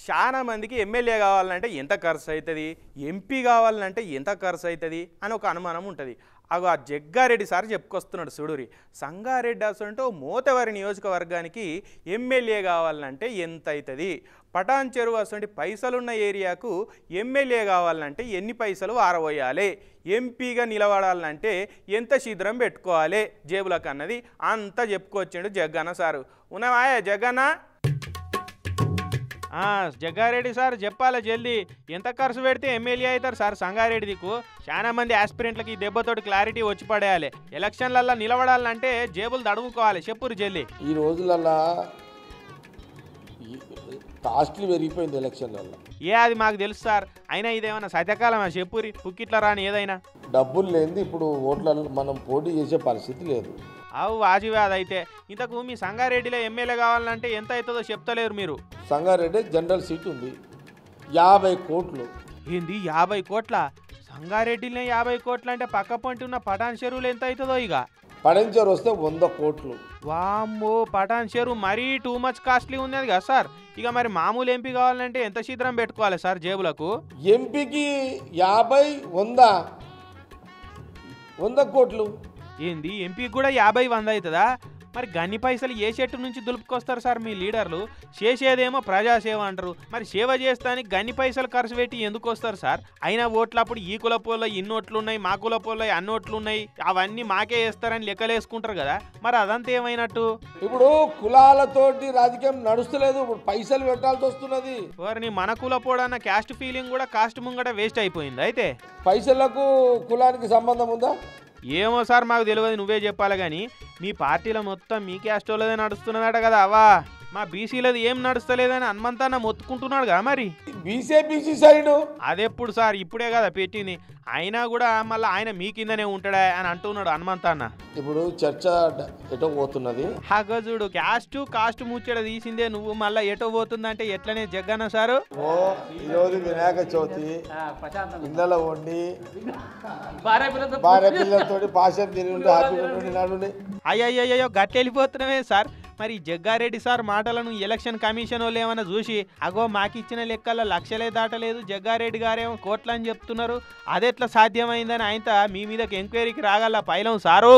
చాలా మందికి ఎమ్మెల్యే కావాలంటే ఎంత ఖర్చు అవుతుంది, ఎంపీ కావాలంటే ఎంత ఖర్చు అవుతుంది అని ఒక అనుమానం ఉంటుంది. అగో ఆ జగ్గారెడ్డి సార్ చెప్పుకొస్తున్నాడు చూడురి. సంగారెడ్డి అసలు మోతవరి నియోజకవర్గానికి ఎమ్మెల్యే కావాలంటే ఎంత అవుతుంది, పటాన్ చెరువు అసలు పైసలున్న ఏరియాకు ఎమ్మెల్యే కావాలంటే ఎన్ని పైసలు ఆరబోయాలి, ఎంపీగా నిలబడాలంటే ఎంత శీఘ్రం పెట్టుకోవాలి జేబులకు అన్నది అంతా చెప్పుకొచ్చాడు జగ్గన్న సారు. ఉన్నావా జగ్గన్న? జగ్గారెడ్డి సార్ చెప్పాలి జల్దీ, ఎంత ఖర్చు పెడితే ఎమ్మెల్యే అవుతారు సార్ సంగారెడ్డి దిక్కు? చాలా మంది ఆస్పిరెంట్లకి దెబ్బతోటి క్లారిటీ వచ్చి పడేయాలి, ఎలక్షన్లల్లో నిలబడాలంటే జేబులు దడువుకోవాలి. చెప్పురు జల్దీ. ఈ రోజులల్లా కాస్ట్లీ పెరిగిపోయింది ఎలక్షన్లలో. అది మాకు తెలుసు సార్, అయినా ఇదేమన్నా సత్యకాలమా? చెప్పురి పుక్కిట్ల రాని ఏదైనా. డబ్బులు లేనిది ఇప్పుడు ఓట్లలో మనం పోటీ చేసే పరిస్థితి లేదు. అవు వాజివాద్. అయితే ఇంతకు మీ సంగారెడ్డిలో ఎమ్మెల్యే కావాలంటే ఎంత అవుతుందో చెప్తలేరు మీరు. సంగారెడ్డి జనరల్ సీట్ ఉంది, 50 కోట్లు. ఏంది 50 కోట్ల? సంగారెడ్డిలో 50 కోట్లు అంటే పక్క పొంటి ఉన్న పటాన్ చెరువులు ఎంత అవుతుందో ఇక? పడంచెరు వస్తే 100 కోట్లు. వామ్మో, పటాన్ చెరువు మరీ టూ మచ్ కాస్ట్లీ ఉన్నది కదా సార్. ఇక మరి మామూలు ఎంపీ కావాలంటే ఎంత శీఘ్రం పెట్టుకోవాలి సార్ జేబులకు? ఎంపీకి 50, 100 కోట్లు. ఏంది ఎంపీకి కూడా 50, 100 అవుతుందా? మరి గన్ని పైసలు ఏ చెట్టు నుంచి దులుపుకొస్తారు సార్ మీ లీడర్లు? చేసేదేమో ప్రజాసేవ అంటారు, మరి సేవ చేస్తానికి గన్ని పైసలు ఖర్చు పెట్టి ఎందుకు వస్తారు సార్? అయినా ఓట్లప్పుడు ఈ కులపోల్లో ఇన్నోట్లు ఉన్నాయి, మా కులపోల్లో అన్నోట్లు ఉన్నాయి, అవన్నీ మాకే వేస్తారని లెక్కలేసుకుంటారు కదా, మరి అదంతా ఏమైనట్టు? ఇప్పుడు కులాలతోటి రాజకీయం నడుస్తలేదు, ఇప్పుడు పైసలు పెట్టాల్సి వస్తున్నది. వారిని మన కులపోడన్న క్యాస్ట్ ఫీలింగ్ కూడా కాస్ట్ ముంగట వేస్ట్ అయిపోయింది. అయితే పైసలకు కులానికి సంబంధం ఉందా? ఏమో సార్ మాకు తెలియదు, నువ్వే చెప్పాలి. కానీ మీ పార్టీలో మొత్తం మీ క్యాస్ట్ వాళ్ళదే నడుస్తున్నదట కదా అవ్వా, మా బీసీలది ఏం నడుస్తలేదని హనుమంతన్న మొత్తుకుంటున్నాడు కదా. మరి బీసీ సైడ్ అదెప్పుడు సార్? ఇప్పుడే కదా పెట్టింది. అయినా కూడా మళ్ళీ ఆయన మీ కిందనే ఉంటాడా అని అంటున్నాడు హనుమంతన్న. ఇప్పుడు చర్చ ఎటో పోతున్నది. చూడు, కాస్ట్ ముచ్చట తీసిందే నువ్వు, మళ్ళీ ఎటో పోతుందంటే ఎట్లనే జగ్గన్న సారు? ఈరోజు వినాయక చవితి, పిల్లల వండి భార్య పిల్లలతో పాశం తిని అయ్యయ్యో గట్టెళ్ళిపోతున్నావే సార్. మరి జగ్గారెడ్డి సార్ మాటలను ఎలక్షన్ కమిషన్ వాళ్ళు ఏమైనా చూసి అగో మాకిచ్చిన లెక్కల్లో లక్షలే దాటలేదు, జగ్గారెడ్డి గారేమో కోట్లు అని చెప్తున్నారు, అదెట్లా సాధ్యమైందని ఆయన మీ మీదకి ఎంక్వైరీకి రాగల పైలం సారు.